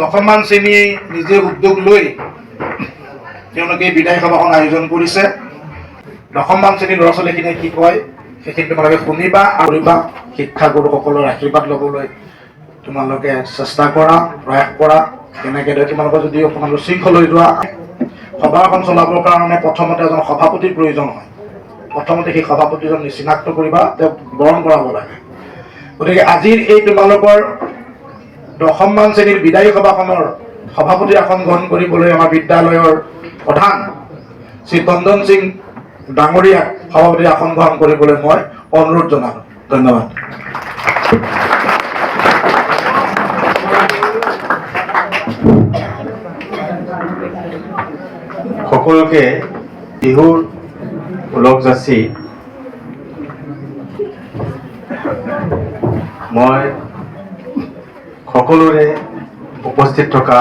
দশমমান শ্ৰেণী নিজে উদ্যোগ লৈ তেওঁলোকে বিদায় সভাখন আয়োজন কৰিছে। দশমমান শ্ৰেণীৰ ল'ৰা ছোৱালীখিনিয়ে কি কয় সেইখিনি তোমালোকে শুনিবা আৰু কৰিবা। শিক্ষাগুৰুসকলৰ আশীৰ্বাদ ল'বলৈ তোমালোকে চেষ্টা কৰা, প্ৰয়াস কৰা। তেনেকৈ তোমালোকে যদি অকণমান শৃংখল হৈ যোৱা, সভা এখন চলাবৰ কাৰণে প্ৰথমতে এজন সভাপতিৰ প্ৰয়োজন হয়। প্ৰথমতে সেই সভাপতিজন চিনাক্ত কৰিবা, তেওঁক বৰণ কৰাব লাগে। গতিকে আজিৰ এই তোমালোকৰ দশমমান শ্ৰেণীৰ বিদায়ী সভাখনৰ সভাপতিৰ আসন গ্ৰহণ কৰিবলৈ আমাৰ বিদ্যালয়ৰ প্ৰধান শ্ৰী চন্দন সিং ডাঙৰীয়াক সভাপতিৰ আসন গ্ৰহণ কৰিবলৈ মই অনুৰোধ জনালোঁ। ধন্যবাদ। সকলোকে বিহুৰ ওলগ যাচি মই সকলোৰে উপস্থিত থকা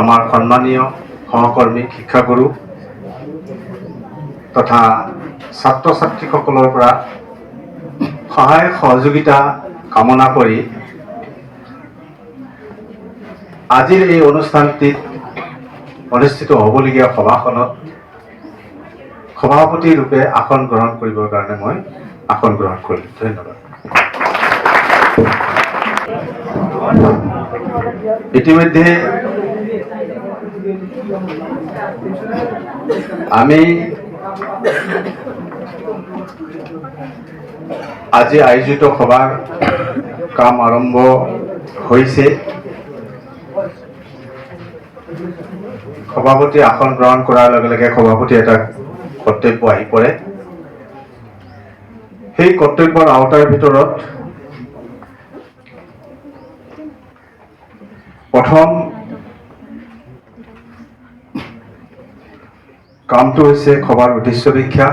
আমাৰ সন্মানীয় সহকৰ্মী শিক্ষাগুৰু তথা ছাত্ৰ ছাত্ৰীসকলৰ পৰা সহায় সহযোগিতা কামনা কৰি আজিৰ এই অনুষ্ঠানটিত অনুষ্ঠিত হ'বলগীয়া সভাখনত সভাপতি ৰূপে আসন গ্ৰহণ কৰিবৰ কাৰণে মই আসন গ্ৰহণ কৰিলোঁ। ধন্যবাদ। ইতিমধ্যে আমি আজি আয়োজিত সভাৰ কাম আৰম্ভ হৈছে। সভাপতি আসন গ্ৰহণ কৰাৰ লগে লগে সভাপতি এটা কৰ্তব্য আহি পৰে। সেই কৰ্তব্যৰ আওতাৰ ভিতৰত প্ৰথম কামটো হৈছে সভাৰ উদ্দেশ্য ব্যাখ্যা।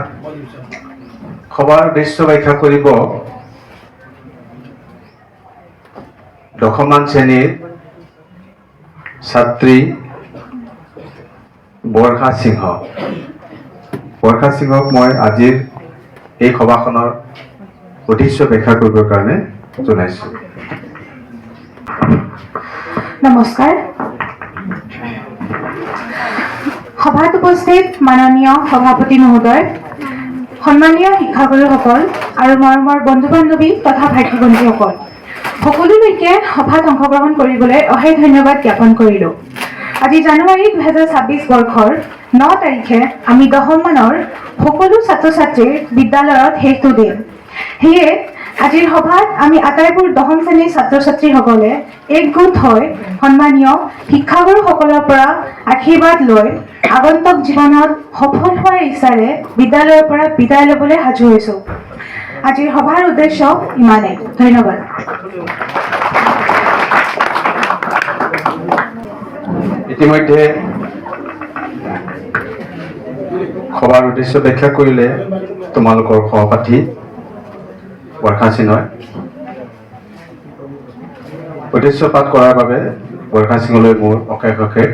সভাৰ উদ্দেশ্য ব্যাখ্যা কৰিব দশমমান শ্ৰেণীৰ ছাত্ৰী বৰ্ষা সিংহ। বৰ্ষা সিংহক মই আজিৰ এই সভাখনৰ উদ্দেশ্য ব্যাখ্যা কৰিবৰ কাৰণে জনাইছোঁ। নমস্কাৰ। সভাত উপস্থিত মাননীয় সভাপতি মহোদয়, সন্মানীয় শিক্ষাগুৰুসকল আৰু মৰমৰ বন্ধু বান্ধৱী তথা ভাতৃ ভণ্টীসকল, সকলোলৈকে সভাত অংশগ্ৰহণ কৰিবলৈ অশেষ ধন্যবাদ জ্ঞাপন কৰিলোঁ। আজি জানুৱাৰী 2026 বৰ্ষৰ 9 তাৰিখে আমি দশমমানৰ সকলো ছাত্ৰ ছাত্ৰীৰ বিদ্যালয়ত শেষটো দিম। সেয়ে আজিৰ সভাত আমি আটাইবোৰ দশম শ্ৰেণীৰ ছাত্ৰ ছাত্ৰীসকলে একগোট হৈ সন্মানীয় শিক্ষাগুৰুসকলৰ পৰা আশীৰ্বাদ লৈ আগন্তুক জীৱনত সফল হোৱাৰ ইচ্ছাৰে বিদ্যালয়ৰ পৰা বিদায় ল'বলৈ সাজু হৈছোঁ। আজিৰ সভাৰ উদ্দেশ্য ইমানেই। ধন্যবাদ। ইতিমধ্যে সভাৰ উদ্দেশ্য ব্যাখ্যা কৰিলে তোমালোকৰ সহপাঠী বৰ্ষা সিংহই। উদ্দেশ্য পাঠ কৰাৰ বাবে বৰ্ষা সিংহলৈ মোৰ অশেষ অশেষ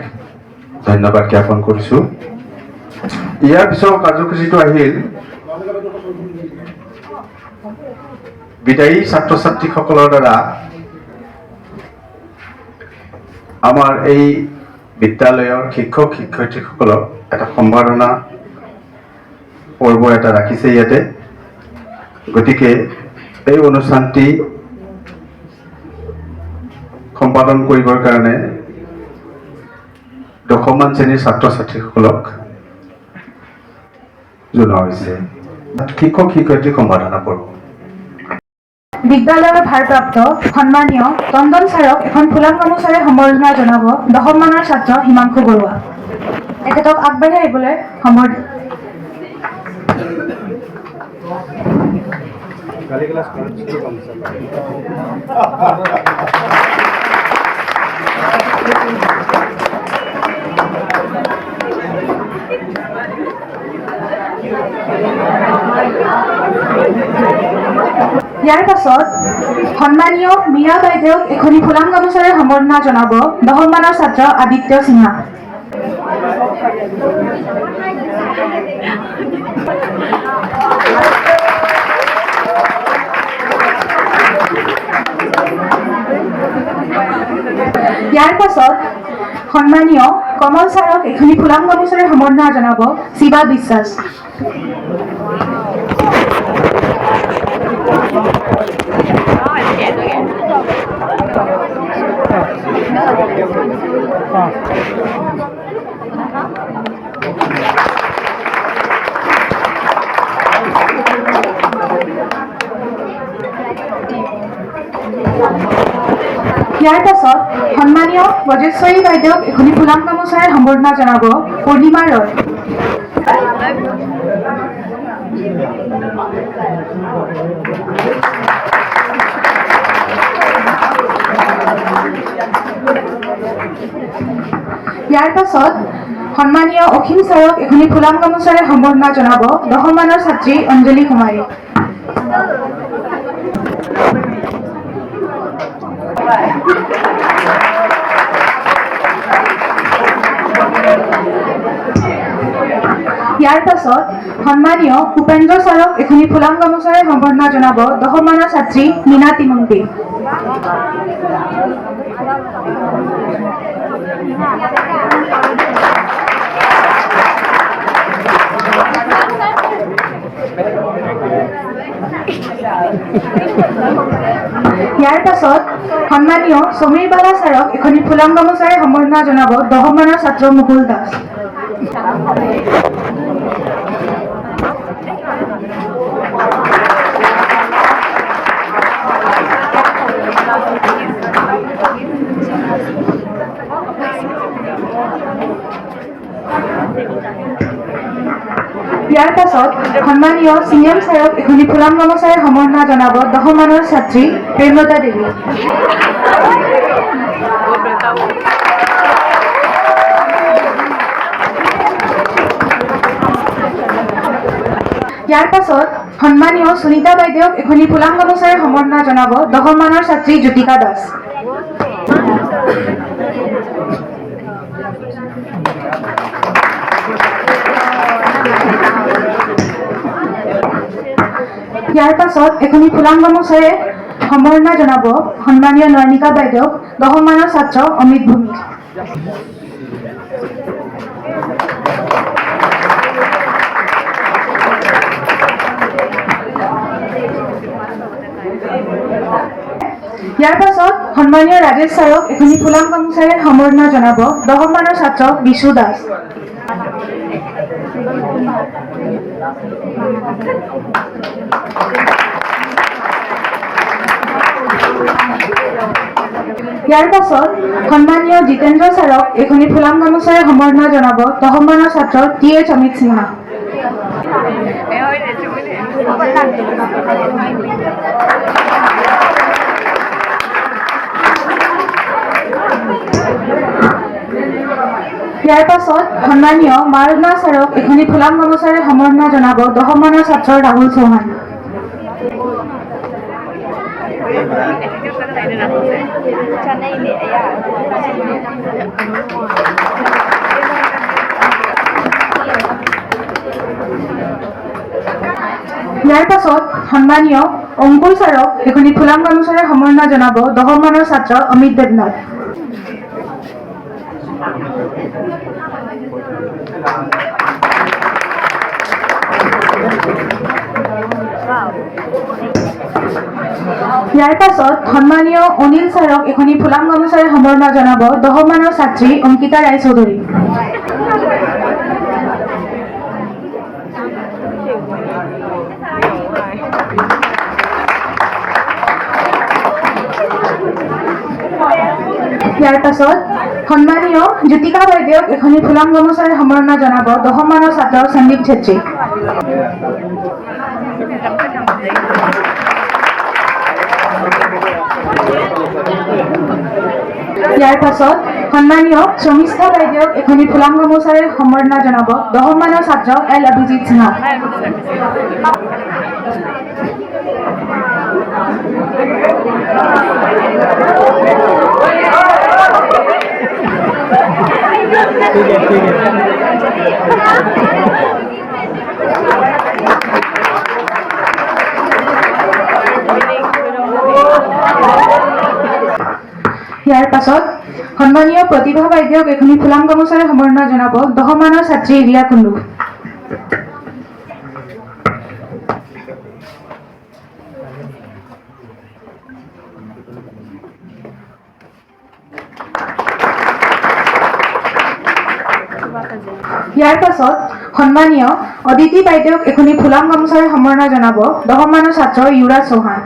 ধন্যবাদ জ্ঞাপন কৰিছোঁ। ইয়াৰ পিছৰ কাৰ্যসূচীটো আহিল বিদায়ী ছাত্ৰ ছাত্ৰীসকলৰ দ্বাৰা আমাৰ এই বিদ্যালয়ৰ শিক্ষক শিক্ষয়িত্ৰীসকলক এটা সম্বৰ্ধনা পৰ্ব এটা ৰাখিছে ইয়াতে। গতিকে এই অনুষ্ঠানটি সম্পাদন কৰিবৰ কাৰণে দশমমান শ্ৰেণীৰ ছাত্ৰ ছাত্ৰীসকলক জনোৱা হৈছে। শিক্ষক শিক্ষয়িত্ৰী সম্বৰ্ধনা পৰ্ব। বিদ্যালয়ৰ ভাৰপ্ৰাপ্ত সন্মানীয় চন্দন ছাৰক এখন ফুলাম গামোচাৰে সম্বৰ্ধনা জনাব দশমমানৰ ছাত্ৰ হিমাংশু বৰুৱা। তেখেতক আগবাঢ়ি আহিবলৈ ইয়াৰ পাছত সন্মানীয় মীৰা বাইদেউক এখনি ফুলাম গামোচাৰে সম্বৰ্ধনা জনাব দশমমানৰ ছাত্ৰ আদিত্য সিনহা। ইয়াৰ পাছত সন্মানীয় কমল ছাৰক এখনি ফুলাম গামোচাৰে সম্বৰ্ধনা জনাব শিৱা বিশ্বাস। ইয়াৰ পাছত সন্মানীয় ব্ৰজেশ্বৰী বাইদেউক এখনি ফুলাম গামোচাৰে সম্বৰ্ধনা জনাব পূৰ্ণিমা ৰয়। ইয়াৰ পাছত সন্মানীয় অসীম ছাৰক এখনি ফুলাম গামোচাৰে সম্বৰ্ধনা জনাব 10 মানৰ ছাত্ৰী অঞ্জলি কুমাৰী। ইয়াৰ পাছত সন্মানীয় উপেন্দ্ৰ ছাৰক এখনি ফুলাম গামোচাৰে সম্বৰ্ধনা জনাব 10 মানৰ ছাত্ৰী মীনাতী মন্ত্ৰী। ইয়াৰ পাছত সন্মানীয় সমীৰ বালা ছাৰক এখনি ফুলাম গামোচাৰে সম্বৰ্ধনা জনাব 10 মানৰ ছাত্ৰ মুকুল দাস। ইয়াৰ পাছত সন্মানীয় চিএম ছাৰক এখনি ফুলাম গামোচাৰে সম্বৰ্ধনা জনাব 10 মানৰ ছাত্ৰী প্ৰেমলতা দেৱী। ইয়াৰ পাছত সন্মানীয় সুনীতা বাইদেউক এখনি ফুলাম গামোচাৰে সম্বৰ্ধনা জনাব 10 মানৰ ছাত্ৰী জ্যোতিকা দাস। ইয়াৰ পাছত এখনি ফুলাম গামোচাৰে সম্বৰ্ধনা জনাব সন্মানীয় নয়নিকা বাইদেউক 10 মানৰ ছাত্ৰ অমিত ভূমিক। ইয়াৰ পাছত সন্মানীয় ৰাজেশ ছাৰক এখনি ফুলাম গামোচাৰে সম্বৰ্ধনা জনাব 10 মানৰ ছাত্ৰ বিশু দাস। ইয়াৰ পাছত সন্মানীয় জিতেন্দ্ৰ ছাৰক এখনি ফুলাম গামোচাৰে সম্বৰ্ধনা জনাব 10 মানৰ ছাত্ৰ TH অমিত সিংহা। ইয়াৰ পাছত সন্মানীয় মাৰুনা ছাৰক এখনি ফুলাম গামোচাৰে সম্বৰ্ধনা জনাব 10 মানৰ ছাত্ৰ ৰাহুল চৌহান। ইয়াৰ পাছত সন্মানীয় অংকুৰ ছাৰক এখনি ফুলাম গামোচাৰে সম্বৰ্ধনা জনাব 10 মানৰ ছাত্ৰ অমিত দেৱনাথ। ইয়াৰ পাছত সন্মানীয় অনিল ছাৰক এখনি ফুলাম গামোচাৰে সম্বৰ্ধনা জনাব 10 মানৰ ছাত্ৰী অংকিতা ৰায়চৌধুৰী। ইয়াৰ পাছত সন্মানীয় জ্যোতিকা বাইদেউক এখনি ফুলাম গামোচাৰে সম্বৰ্ধনা জনাব 10 মানৰ ছাত্ৰ সন্দীপ ছেত্ৰী। ইয়াৰ পাছত সন্মানীয় শৰ্মিষ্ঠা বাইদেউক এখনি ফুলাম গামোচাৰে সম্বৰ্ধনা জনাব 10 মানৰ ছাত্ৰ এল অভিজিত সিংহা। ইয়াৰ পাছত সন্মানীয় প্ৰতিভা বাইদেউক এখনি ফুলাম গামোচাৰে সম্বৰ্ধনা জনাব 10 মানৰ ছাত্ৰী ৰিয়া কুণ্ডু। ইয়াৰ পাছত সন্মানীয় অদিতি বাইদেউক এখনি ফুলাম গামোচাৰে সম্বৰ্ধনা জনাব 10 মানৰ ছাত্ৰ ইউৰাজ চৌহান।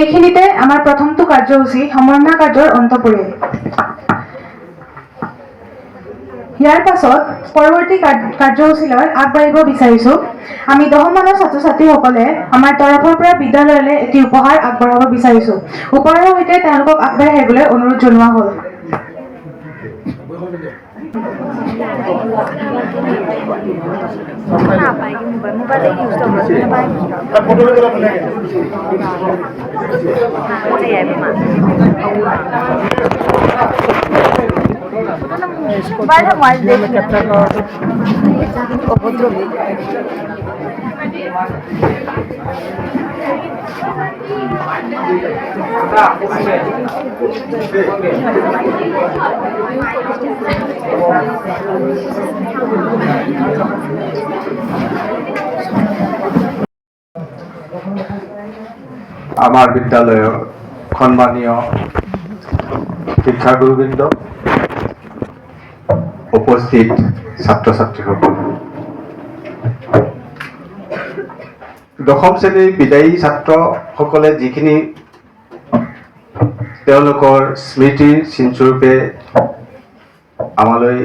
এইখিনিতে আমাৰ প্ৰথমটো কাৰ্যসূচী সম্বৰ্ধনা কাৰ্যৰ অন্ত পৰিল। ইয়াৰ পাছত পৰৱৰ্তী কাৰ্যসূচীলৈ আগবাঢ়িব বিচাৰিছো। আমি 10 মানৰ ছাত্ৰ ছাত্ৰীসকলে আমাৰ তৰফৰ পৰা বিদ্যালয়লৈ এটি উপহাৰ আগবঢ়াব বিচাৰিছো। উপহাৰৰ সৈতে তেওঁলোকক আগবাঢ়ি আহিবলৈ অনুৰোধ জনোৱা হ'ল। আমাৰ বিদ্যালয়ৰ সন্মানীয় শিক্ষাগুৰুবৃন্দ, উপস্থিত ছাত্ৰ ছাত্ৰীসকল, 10ম শ্ৰেণীৰ বিদায়ী ছাত্ৰসকলে যিখিনি তেওঁলোকৰ স্মৃতিৰ চিনস্বৰূপে আমালৈ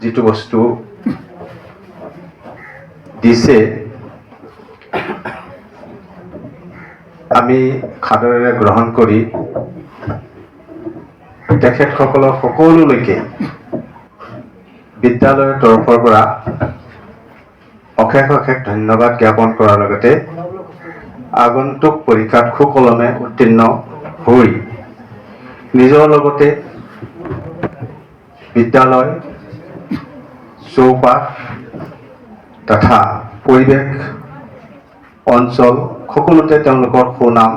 যিটো বস্তু দিছে, আমি সাদৰেৰে গ্ৰহণ কৰি তেখেতসকলৰ সকলোলৈকে বিদ্যালয়ৰ তৰফৰ পৰা অশেষ অশেষ ধন্যবাদ জ্ঞাপন কৰাৰ লগতে আগন্তুক পৰীক্ষাত সুকলমে উত্তীৰ্ণ হৈ নিজৰ লগতে বিদ্যালয় চৌপাশ তথা পৰিৱেশ অঞ্চল সকলোতে তেওঁলোকৰ সুনাম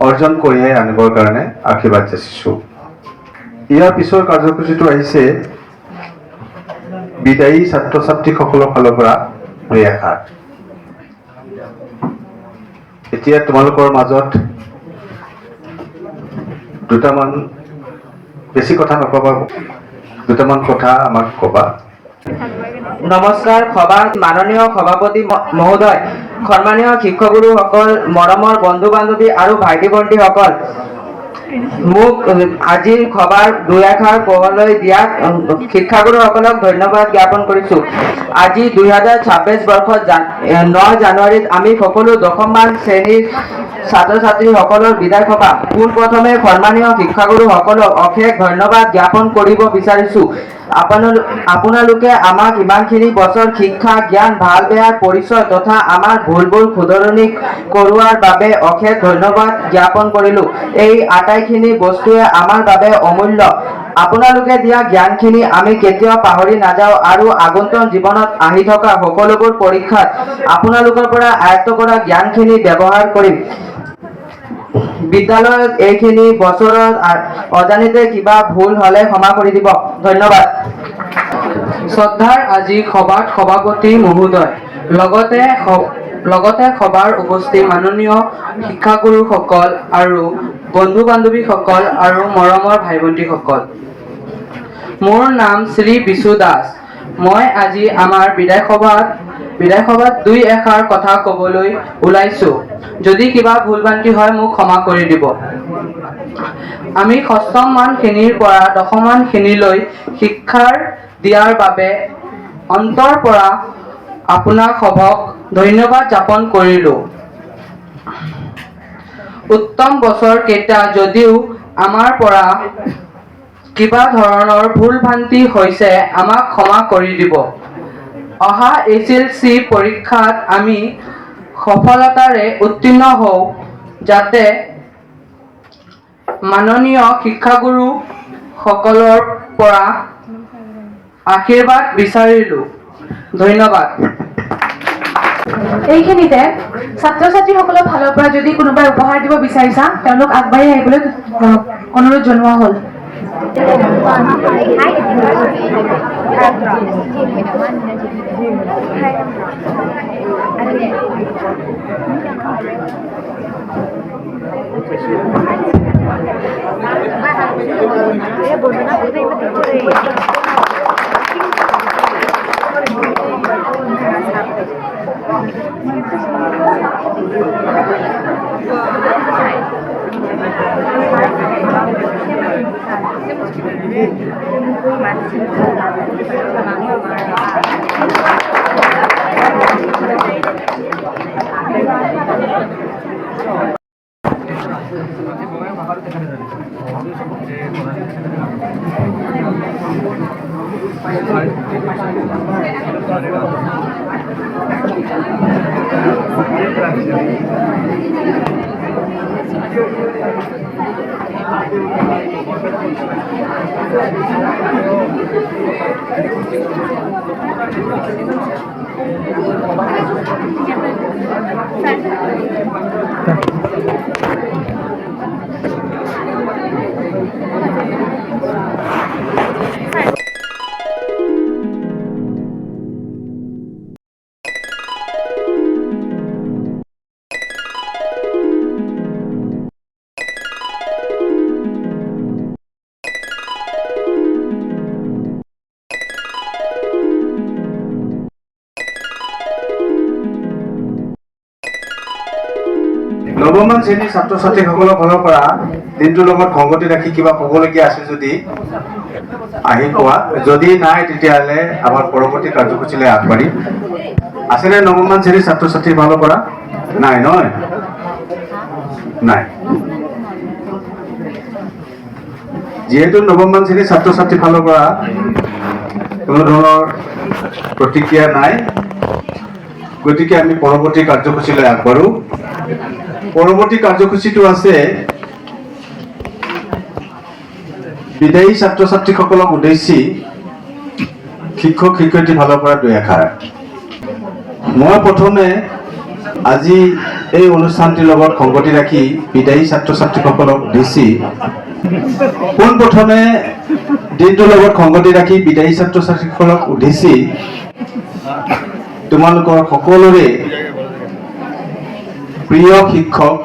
অৰ্জন কঢ়িয়াই আনিবৰ কাৰণে আশীৰ্বাদ যাচিছোঁ। ইয়াৰ পিছৰ কাৰ্যসূচীটো আহিছে বিদায়ী ছাত্ৰ ছাত্ৰীসকলৰ ফালৰ পৰা দুই এষাৰ। এতিয়া তোমালোকৰ মাজত দুটামান, বেছি কথা নকবা, দুটামান কথা আমাক কবা। নমস্কাৰ। মাননীয় সভাপতি মহোদয়, সন্মানীয় শিক্ষকগুৰুসকল, মৰমৰ বন্ধু বান্ধৱী আৰু ভাইটি ভণ্টিসকল, মোক আজিৰ সভাৰ দুই এষাৰ ক'বলৈ দিয়াত শিক্ষাগুৰুসকলক ধন্যবাদ জ্ঞাপন কৰিছোঁ। আজি 2026 বৰ্ষত 9 জানুৱাৰীত আমি সকলো 10ম মান শ্ৰেণীৰ ছাত্ৰ ছাত্ৰীসকলৰ বিদায় সভা। পোনপ্ৰথমে সন্মানীয় শিক্ষাগুৰুসকলক অশেষ ধন্যবাদ জ্ঞাপন কৰিব বিচাৰিছোঁ। আপোনালোকে আমাক ইমানখিনি বছৰ শিক্ষা, জ্ঞান, ভাল বেয়াৰ পৰিচয় তথা আমাৰ ভুলবোৰ শুধৰণি কৰোৱাৰ বাবে অশেষ ধন্যবাদ জ্ঞাপন কৰিলোঁ। এই আটাইখিনি বস্তুৱে আমাৰ বাবে অমূল্য। আপোনালোকে দিয়া জ্ঞানখিনি আমি কেতিয়াও পাহৰি নাযাওঁ আৰু আগন্তুক জীৱনত আহি থকা সকলোবোৰ পৰীক্ষাত আপোনালোকৰ পৰা আয়ত্ত কৰা জ্ঞানখিনি ব্যৱহাৰ কৰিম। বিদ্যালয়ত এইখিনি বছৰত অজানিতে কিবা ভুল হ'লে ক্ষমা কৰি দিব। ধন্যবাদ। শ্ৰদ্ধাৰ আজি সভাত সভাপতি মহোদয়, লগতে সভাৰ উপস্থিত মাননীয় শিক্ষাগুৰুসকল আৰু বন্ধু বান্ধৱীসকল আৰু মৰমৰ ভাই ভণ্টিসকল, মোৰ নাম শ্ৰী বিশু দাস। মই আজি আমাৰ বিদায় সভাত দুই এষাৰ কথা ক'বলৈ ওলাইছোঁ। যদি কিবা ভুল ভ্ৰান্তি হয় মোক ক্ষমা কৰি দিব। আমি 6ম মান শ্ৰেণীৰ পৰা 10ম মান শ্ৰেণীলৈ শিক্ষাৰ দিয়াৰ বাবে অন্তৰ পৰা আপোনাক সভক ধন্যবাদ জ্ঞাপন কৰিলোঁ। উত্তম বছৰ কেইটা যদিও আমাৰ পৰা কিবা ধৰণৰ ভুল ভ্ৰান্তি হৈছে আমাক ক্ষমা কৰি দিব। অহা SLC পৰীক্ষাত আমি সফলতাৰে উত্তীৰ্ণ হওঁ, যাতে মাননীয় শিক্ষাগুৰু সকলৰ পৰা আশীৰ্বাদ বিচাৰিলোঁ। ধন্যবাদ। এইখিনিতে ছাত্ৰ ছাত্ৰীসকলৰ ফালৰ পৰা যদি কোনোবাই উপহাৰ দিব বিচাৰিছা তেওঁলোক আগবাঢ়ি আহিবলৈ অনুৰোধ জনোৱা হ'ল। নৱমমান শ্ৰেণীৰ ছাত্ৰ ছাত্ৰীসকলৰ ফালৰ পৰা দিনটোৰ লগত সংগতি ৰাখি কিবা ক'বলগীয়া আছে যদি আহি কোৱা, যদি নাই তেতিয়াহ'লে আমাৰ পৰৱৰ্তী কাৰ্যসূচীলৈ আগবাঢ়ি আছেনে? নৱমমান শ্ৰেণীৰ ছাত্ৰ ছাত্ৰীৰ ফালৰ পৰা নাই নহয়? নাই। যিহেতু নৱমমান শ্ৰেণীৰ ছাত্ৰ ছাত্ৰীৰ ফালৰ পৰা কোনো ধৰণৰ প্ৰতিক্ৰিয়া নাই, গতিকে আমি পৰৱৰ্তী কাৰ্যসূচীলৈ আগবাঢ়ো। পৰৱৰ্তী কাৰ্যসূচীটো আছে বিদায়ী ছাত্ৰ ছাত্ৰীসকলক উদ্দেশ্যি শিক্ষক শিক্ষয়িত্ৰীৰ ফালৰ পৰা দুই এষাৰ। মই প্ৰথমে আজি এই অনুষ্ঠানটিৰ লগত সংগতি ৰাখি বিদায়ী ছাত্ৰ ছাত্ৰীসকলক উদ্দেশ্যি পোনপ্ৰথমে দিনটোৰ লগত সংগতি ৰাখি বিদায়ী ছাত্ৰ ছাত্ৰীসকলক উদ্দেশ্যি তোমালোকৰ সকলোৰে প্ৰিয় শিক্ষক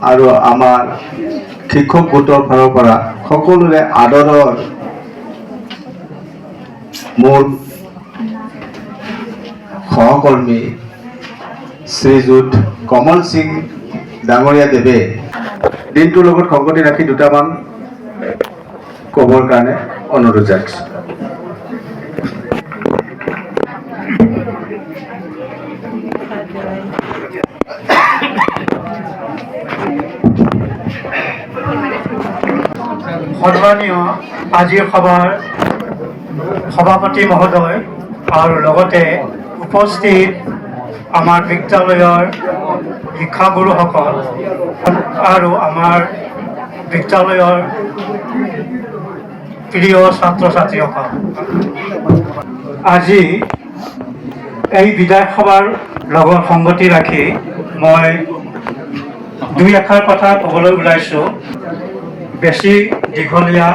আৰু আমাৰ শিক্ষক গোটৰ ফালৰ পৰা সকলোৰে আদৰৰ মোৰ সহকৰ্মী শ্ৰীযুত কমল সিং ডাঙৰীয়া দেৱে দিনটোৰ লগত সংগতি ৰাখি দুটামান ক'বৰ কাৰণে অনুৰোধ জনাইছোঁ। সন্মানীয় আজিৰ সভাৰ সভাপতি মহোদয় আৰু লগতে উপস্থিত আমাৰ বিদ্যালয়ৰ শিক্ষাগুৰুসকল আৰু আমাৰ বিদ্যালয়ৰ প্ৰিয় ছাত্ৰ ছাত্ৰীসকল, আজি এই বিদায় সভাৰ লগত সংগতি ৰাখি মই দুই এষাৰ কথা ক'বলৈ ওলাইছোঁ। বেছি দীঘলীয়া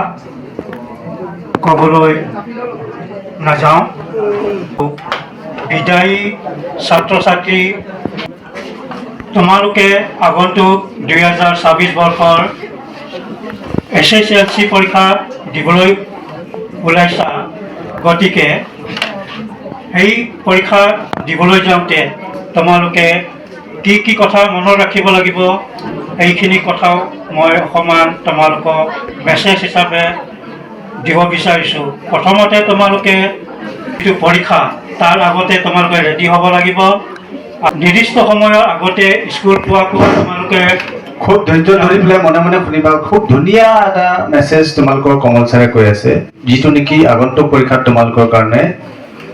ক'বলৈ নাযাওঁ। বিদায়ী ছাত্ৰ ছাত্ৰী, তোমালোকে আগন্তুক 2024 বৰ্ষৰ SSLC পৰীক্ষা দিবলৈ ওলাইছা, গতিকে সেই পৰীক্ষা দিবলৈ যাওঁতে তোমালোকে কি কি কথা মনত ৰাখিব লাগিব এইখিনি কথাও মই অকণমান তোমালোকক মেছেজ হিচাপে দিব বিচাৰিছোঁ। প্ৰথমতে তোমালোকে যিটো পৰীক্ষা তাৰ আগতে তোমালোকে ৰেডি হ'ব লাগিব। নিৰ্দিষ্ট সময়ৰ আগতে স্কুল পোৱাকৈ তোমালোকে খুব ধৈৰ্য ধৰি পেলাই মনে মনে শুনিবা। খুব ধুনীয়া এটা মেছেজ তোমালোকৰ কমল ছাৰে কৈ আছে, যিটো নেকি আগন্তুক পৰীক্ষাত তোমালোকৰ কাৰণে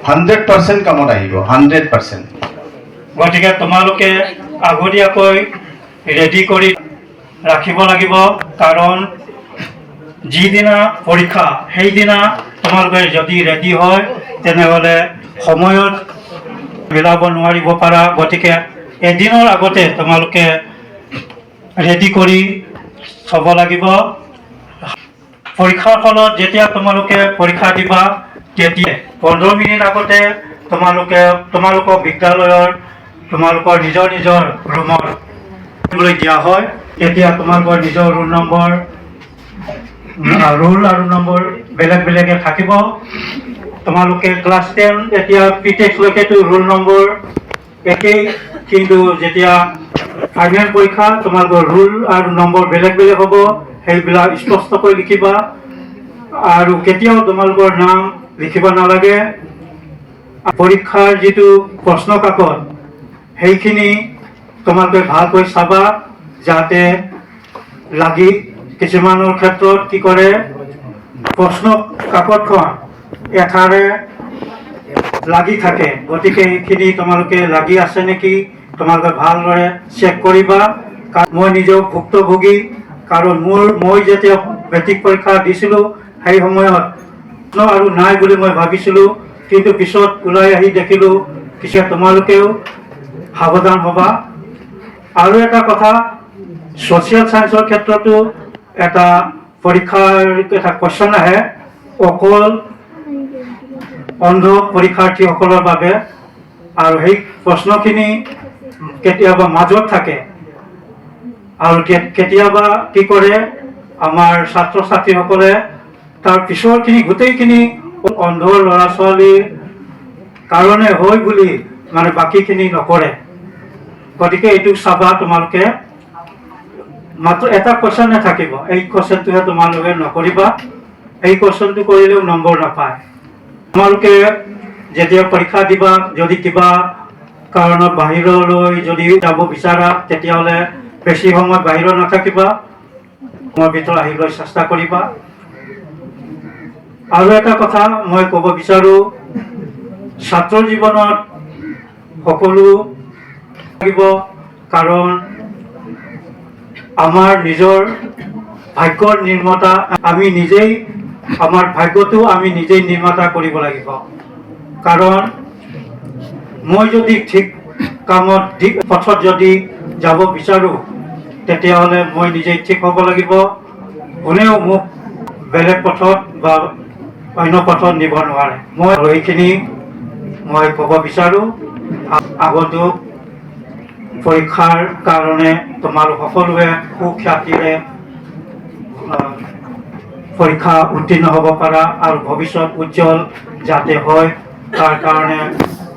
100% কামত আহিব। 100%। গতিকে তোমালোকে আগতীয়াকৈ ৰেডি কৰি ৰাখিব লাগিব, কাৰণ যিদিনা পৰীক্ষা সেইদিনা তোমালোকে যদি ৰেডি হয় তেনেহ'লে সময়ত মিলাব নোৱাৰিব পাৰা, গতিকে এদিনৰ আগতে তোমালোকে ৰেডি কৰি থ'ব লাগিব। পৰীক্ষাৰ ফলত যেতিয়া তোমালোকে পৰীক্ষা দিবা তেতিয়া 15 মিনিট আগতে তোমালোকৰ বিদ্যালয়ৰ তোমালোকৰ নিজৰ নিজৰ ৰুমত দিয়া হয়। তেতিয়া তোমালোকৰ নিজৰ ৰোল আৰু নম্বৰ বেলেগ বেলেগে থাকিব। তোমালোকে ক্লাছ 10 এতিয়া প্ৰিটেক্সলৈকেতো ৰোল নম্বৰ একেই, কিন্তু যেতিয়া ফাইনেল পৰীক্ষা তোমালোকৰ ৰোল আৰু নম্বৰ বেলেগ বেলেগ হ'ব, সেইবিলাক স্পষ্টকৈ লিখিবা। আৰু কেতিয়াও তোমালোকৰ নাম লিখিব নালাগে। পৰীক্ষাৰ যিটো প্ৰশ্ন কাকত সেইখিনি তোমালোকে ভালকৈ চাবা, যাতে লাগি কিছুমানৰ ক্ষেত্ৰত কি কৰে, প্ৰশ্ন কাকতখন এঠাৰে লাগি থাকে, গতিকে এইখিনি তোমালোকে লাগি আছে নেকি তোমালোকে ভালদৰে চেক কৰিবা। মই নিজেও ভুক্তভোগী, কাৰণ মই যেতিয়া মেট্ৰিক পৰীক্ষা দিছিলোঁ সেই সময়ত আৰু নাই বুলি মই ভাবিছিলোঁ, কিন্তু পিছত ওলাই আহি দেখিলোঁ কিছু তোমালোকেও সাৱধান হ'বা। আৰু এটা কথা, ছ'চিয়েল ছায়েন্সৰ ক্ষেত্ৰতো এটা পৰীক্ষাৰ এটা কুৱেশ্যন আহে অকল অন্ধ পৰীক্ষাৰ্থীসকলৰ বাবে, আৰু সেই প্ৰশ্নখিনি কেতিয়াবা মাজত থাকে, আৰু কেতিয়াবা কি কৰে আমাৰ ছাত্ৰ ছাত্ৰীসকলে তাৰ পিছৰখিনি গোটেইখিনি অন্ধ ল'ৰা ছোৱালীৰ কাৰণে হয় বুলি মানে বাকীখিনি নকৰে। গতিকে এইটো চাবা, তোমালোকে মাত্ৰ এটা কুৱেশ্যনে থাকিব, এই কুৱেশ্যনটোহে তোমালোকে নকৰিবা। এই কুৱেশ্যনটো কৰিলেও নম্বৰ নাপায়। তোমালোকে যেতিয়া পৰীক্ষা দিবা, যদি কিবা কাৰণত বাহিৰলৈ যদি যাব বিচাৰা তেতিয়াহ'লে বেছি সময় বাহিৰত নাথাকিবা, ৰুমৰ ভিতৰত আহিবলৈ চেষ্টা কৰিবা। আৰু এটা কথা মই ক'ব বিচাৰোঁ, ছাত্ৰ জীৱনত সকলো লাগিব, কাৰণ আমাৰ নিজৰ ভাগ্যৰ নিৰ্মাতা আমি নিজেই, আমাৰ ভাগ্যটো আমি নিজেই নিৰ্মাতা কৰিব লাগিব। কাৰণ মই যদি ঠিক কামত ঠিক পথত যদি যাব বিচাৰোঁ তেতিয়াহ'লে মই নিজেই ঠিক হ'ব লাগিব। কোনেও মোক বেলেগ পথত বা অন্য পথত নিব নোৱাৰে। মই এইখিনি মই ক'ব বিচাৰোঁ। আগন্তুক পৰীক্ষাৰ কাৰণে তোমালোক সকলোৱে সুখ্যাতিৰে পৰীক্ষা উত্তীৰ্ণ হ'ব পাৰা আৰু ভৱিষ্যত উজ্জ্বল যাতে হয়, তাৰ কাৰণে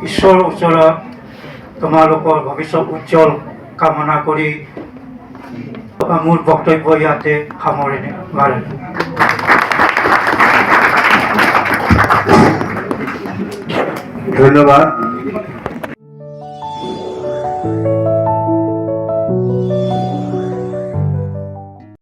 ঈশ্বৰৰ ওচৰত তোমালোকৰ ভৱিষ্যত উজ্জ্বল কামনা কৰি মোৰ বক্তব্য ইয়াতে সামৰণি মাৰিলোঁ। ধন্যবাদ।